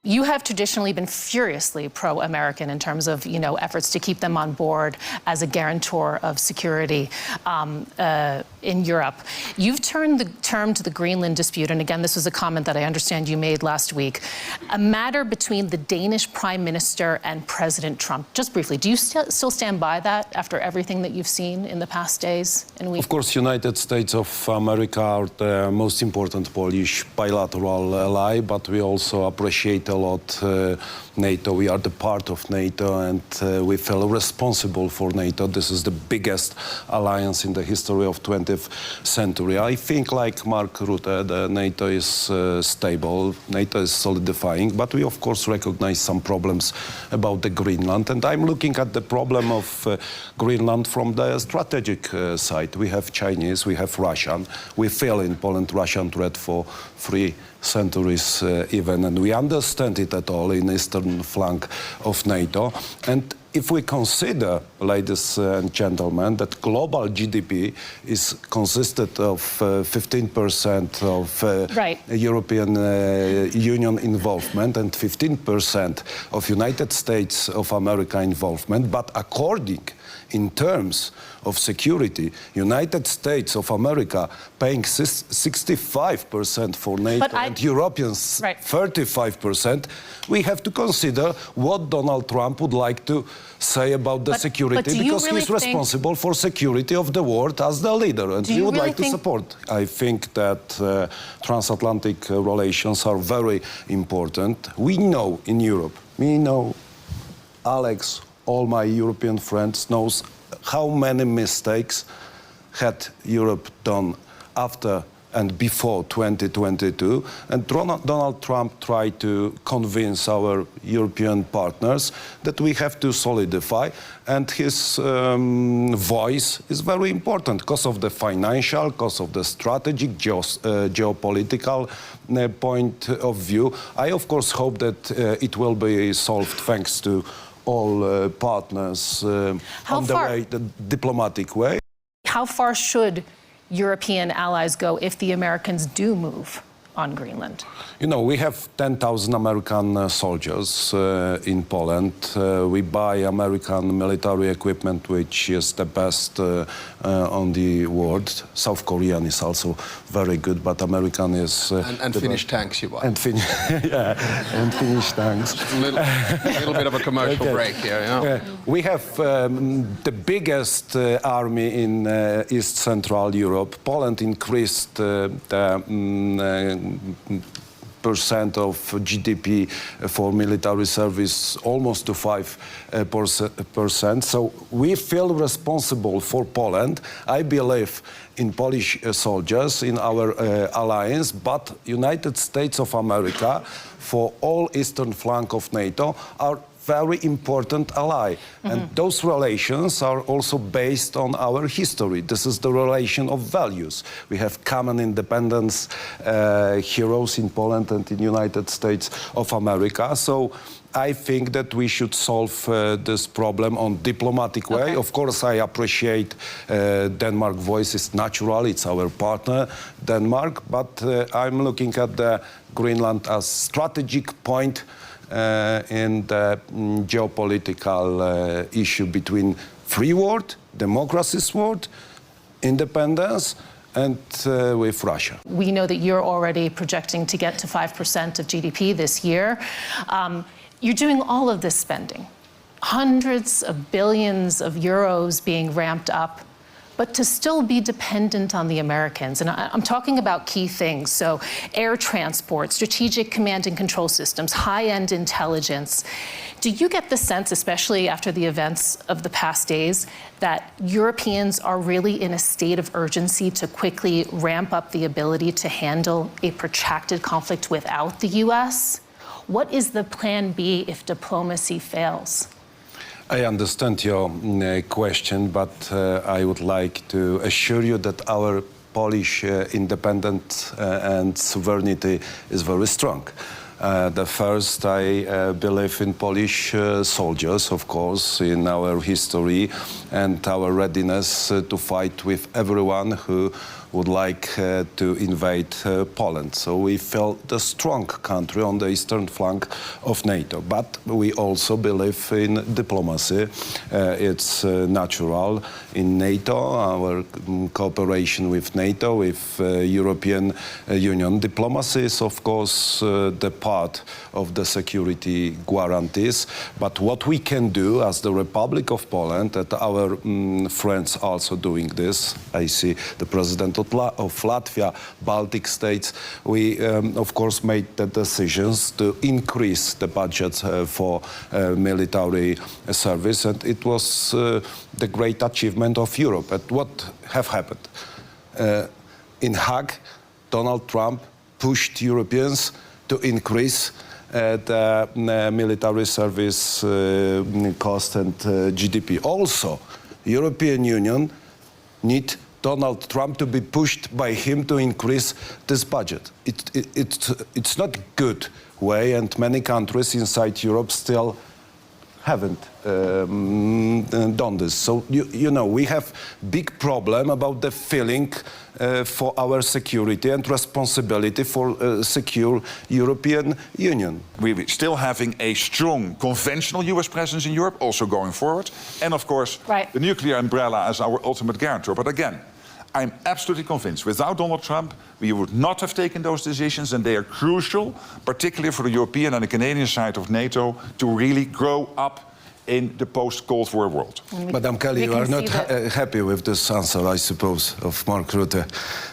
You have traditionally been furiously pro-American in terms of, efforts to keep them on board as a guarantor of security in Europe. You've turned the term to the Greenland dispute, and again, this was a comment that I understand you made last week, a matter between the Danish Prime Minister and President Trump. Just briefly, do you still stand by that after everything that you've seen in the past days and weeks? Of course, United States of America are the most important Polish bilateral ally, but we also appreciate a lot NATO. We are the part of NATO, and we feel responsible for NATO. This is the biggest alliance in the history of 20th century. I think, like Mark Rutte, the NATO is stable, NATO is solidifying, but we of course recognize some problems about the Greenland, and I'm looking at the problem of Greenland from the strategic side. We have Chinese, we have Russian. We feel in Poland Russian threat for 3 centuries even, and we understand it at all in eastern flank of NATO. And if we consider, ladies and gentlemen, that global GDP is consisted of 15% of right. European Union involvement and 15% of United States of America involvement, but according in terms of security, United States of America paying 65% for NATO and Europeans 35%, we have to consider what Donald Trump would like to say about the security, because he's responsible for security of the world as the leader, and we would like to support. I think that transatlantic relations are very important. We know in Europe, me know, Alex, all my European friends knows how many mistakes had Europe done after and before 2022. And Donald Trump tried to convince our European partners that we have to solidify, and his voice is very important because of the financial, because of the strategic, geopolitical point of view. I, of course, hope that it will be solved thanks to all partners on the diplomatic way. How far should European allies go if the Americans do move on Greenland? You know, we have 10,000 American soldiers in Poland. We buy American military equipment, which is the best on the world. South Korean is also very good, but American is... and Finnish tanks you buy. And and Finnish tanks. A little bit of a commercial break here, yeah. We have the biggest army in East Central Europe. Poland increased the percent of GDP for military service almost to 5%. So we feel responsible for Poland. I believe in Polish soldiers, in our alliance, but United States of America, for all eastern flank of NATO, are very important ally. And those relations are also based on our history. This is the relation of values. We have common independence heroes in Poland and in United States of America. So I think that we should solve this problem on diplomatic way. Of course, I appreciate Denmark voice is natural. It's our partner, Denmark. But I'm looking at the Greenland as strategic point in the geopolitical issue between free world, democracy's world, independence, and with Russia. We know that you're already projecting to get to 5% of GDP this year. You're doing all of this spending, hundreds of billions of euros being ramped up, but to still be dependent on the Americans. And I'm talking about key things. So air transport, strategic command and control systems, high-end intelligence. Do you get the sense, especially after the events of the past days, that Europeans are really in a state of urgency to quickly ramp up the ability to handle a protracted conflict without the US? What is the plan B if diplomacy fails? I understand your question, but I would like to assure you that our Polish independence and sovereignty is very strong. The first, I believe in Polish soldiers, of course, in our history and our readiness to fight with everyone who would like to invade Poland. So we felt the strong country on the eastern flank of NATO. But we also believe in diplomacy. It's natural in NATO, our cooperation with NATO, with European Union. Diplomacy is, of course, the part of the security guarantees. But what we can do as the Republic of Poland, and our friends also doing this, I see the President of Latvia, Baltic states, we, of course, made the decisions to increase the budget for military service, and it was the great achievement of Europe. And what have happened? In Hague, Donald Trump pushed Europeans to increase the military service cost and GDP. Also, European Union need Donald Trump to be pushed by him to increase this budget. It's not a good way, and many countries inside Europe still haven't done this. So, you know, we have big problem about the feeling for our security and responsibility for secure European Union. We're still having a strong conventional US presence in Europe, also going forward. And of course, Right. the nuclear umbrella as our ultimate guarantor. But again, I'm absolutely convinced without Donald Trump, we would not have taken those decisions, and they are crucial, particularly for the European and the Canadian side of NATO, to really grow up in the post-Cold War world. Madam Kelly, we you can are not see that- happy with this answer, I suppose, of Mark Rutte,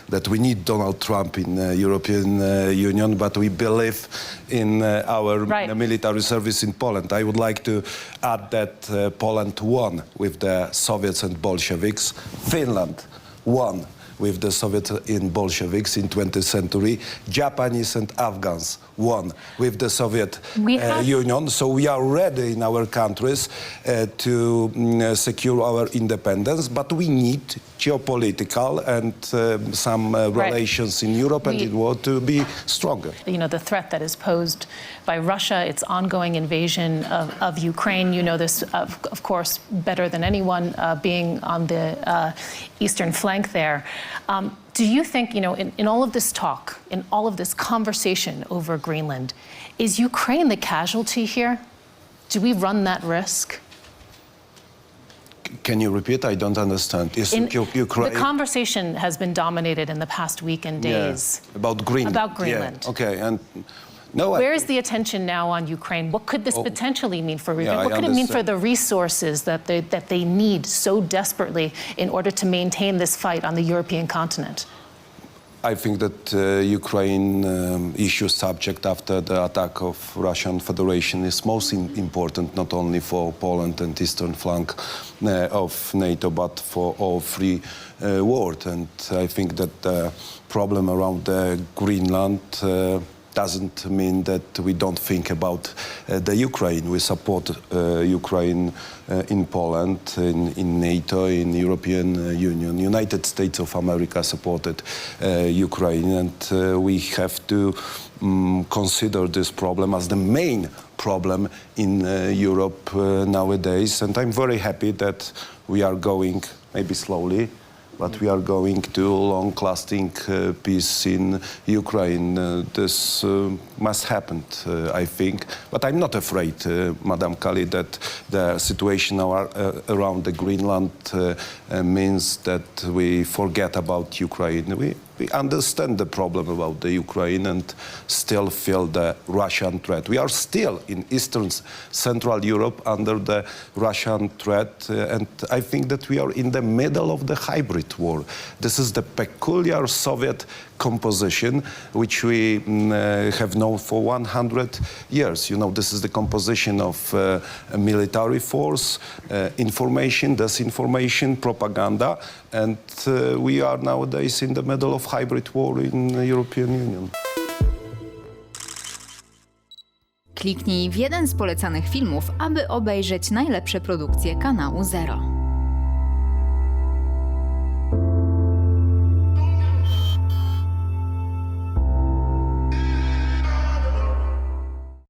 that we need Donald Trump in the European Union, but we believe in our Right. military service in Poland. I would like to add that Poland won with the Soviets and Bolsheviks. Finland won with the Soviets and Bolsheviks in 20th century. Japanese and Afghans won with the Soviet Union. So we are ready in our countries to secure our independence, but we need geopolitical and some relations in Europe and in the world to be stronger. You know, the threat that is posed by Russia, its ongoing invasion of Ukraine. You know this, of course, better than anyone, being on the eastern flank there. Do you think, you know, in all of this talk, in all of this conversation over Greenland, is Ukraine the casualty here? Do we run that risk? Can you repeat? I don't understand. Is Ukraine... The conversation has been dominated in the past week and days. About Greenland. About Greenland. Yeah. Okay, and no, Where is the attention now on Ukraine? What could this potentially mean for Ukraine? Yeah, What could it mean for the resources that they need so desperately in order to maintain this fight on the European continent? I think that Ukraine issue subject after the attack of Russian Federation is most important, not only for Poland and eastern flank of NATO, but for all free world. And I think that the problem around Greenland doesn't mean that we don't think about the Ukraine. We support Ukraine in Poland, in NATO, in European Union. United States of America supported Ukraine, and we have to consider this problem as the main problem in Europe nowadays. And I'm very happy that we are going, maybe slowly, but we are going to long-lasting peace in Ukraine. This must happen, I think. But I'm not afraid, Madam Kelly, that the situation around the Greenland means that we forget about Ukraine. We understand the problem about the Ukraine and still feel the Russian threat. We are still in Eastern Central Europe under the Russian threat, and I think that we are in the middle of the hybrid war. This is the peculiar Soviet composition which we have known for 100 years. You know, this is the composition of a military force, information, disinformation, propaganda, and we are nowadays in the middle of hybrid war in the European Union. Kliknij w jeden z polecanych filmów, aby obejrzeć najlepsze produkcje kanału Zero.